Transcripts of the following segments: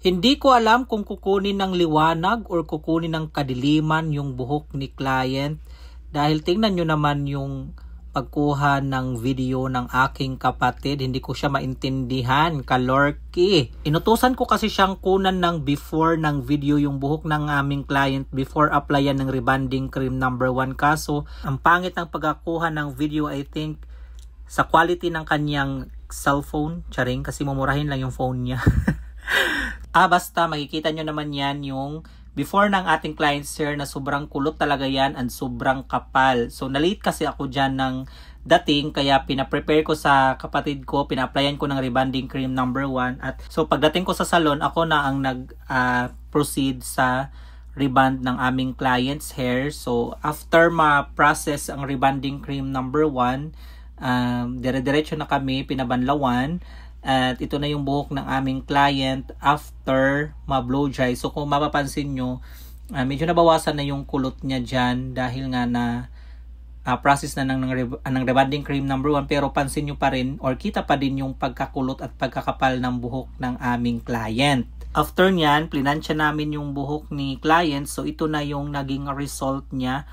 Hindi ko alam kung kukunin ng liwanag or kukunin ng kadiliman yung buhok ni client. Dahil tingnan nyo naman yung pagkuha ng video ng aking kapatid. Hindi ko siya maintindihan, kalorky. Inutusan ko kasi siyang kunan ng before ng video yung buhok ng aming client before applyan ng rebonding cream number 1. Kaso, ang pangit ng pagkakuha ng video, I think, sa quality ng kanyang cellphone. Charing, kasi mumurahin lang yung phone niya. Basta makikita nyo naman yan yung before ng ating client sir na sobrang kulot talaga yan and sobrang kapal. So nalate kasi ako dyan ng dating kaya pinaprepare ko sa kapatid ko, pina-applyan ko ng rebonding cream number 1 at so pagdating ko sa salon ako na ang nag-proceed sa rebond ng aming client's hair. So after ma-process ang rebonding cream number 1, dire-diretso na kami pinabanlawan. At ito na yung buhok ng aming client after ma-blow dry. So kung mapapansin nyo, medyo nabawasan na yung kulot niya dyan dahil nga na process na ng rebonding cream number 1. Pero pansin nyo pa rin or kita pa din yung pagkakulot at pagkakapal ng buhok ng aming client. After nyan, plinansya namin yung buhok ni client. So ito na yung naging result niya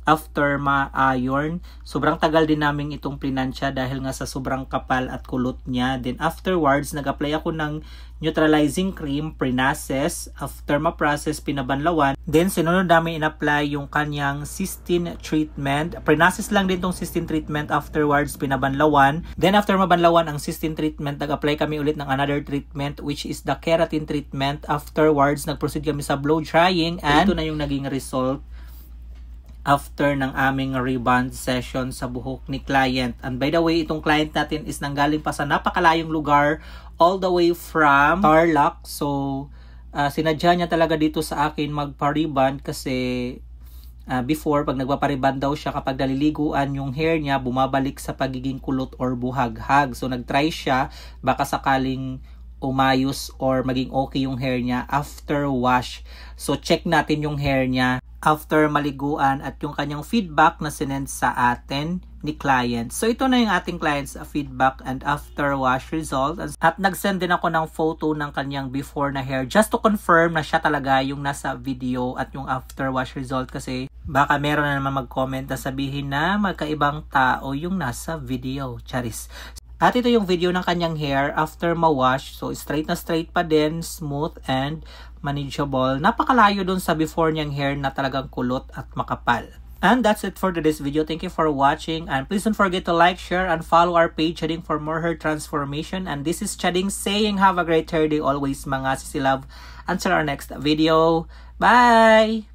after ma-iron. Sobrang tagal din namin itong plinansya dahil nga sa sobrang kapal at kulot niya. Then afterwards, nag-apply ako ng neutralizing cream, pre-process. After ma-process, pinabanlawan. Then sinunod namin in-apply yung kanyang cysteine treatment. Pre-process lang din tong cysteine treatment. Afterwards, pinabanlawan. Then after mabanlawan ang cysteine treatment, nag-apply kami ulit ng another treatment which is the keratin treatment. Afterwards, nag-proceed kami sa blow drying and ito na yung naging result after ng aming rebond session sa buhok ni client. And by the way, itong client natin is nanggaling pa sa napakalayong lugar all the way from Tarlac. So, sinadya niya talaga dito sa akin magpa-rebond kasi before, pag nagpapariband daw siya, kapag naliliguan yung hair niya, bumabalik sa pagiging kulot or buhaghag. So, nag-try siya, baka sakaling umayos or maging okay yung hair niya after wash. So, check natin yung hair niya after maliguan at yung kanyang feedback na sinend sa atin ni client. So ito na yung ating client's feedback and after wash result. At nag-send din ako ng photo ng kanyang before na hair just to confirm na siya talaga yung nasa video at yung after wash result kasi baka meron na naman mag-comment na sabihin na magkaibang tao yung nasa video. Charis. At ito yung video ng kanyang hair after ma-wash. So, straight na straight pa din, smooth and manageable. Napakalayo dun sa before niyang hair na talagang kulot at makapal. And that's it for today's video. Thank you for watching. And please don't forget to like, share, and follow our page Chading for more hair transformation. And this is Chading saying have a great hair day always mga sisi love. Until our next video. Bye!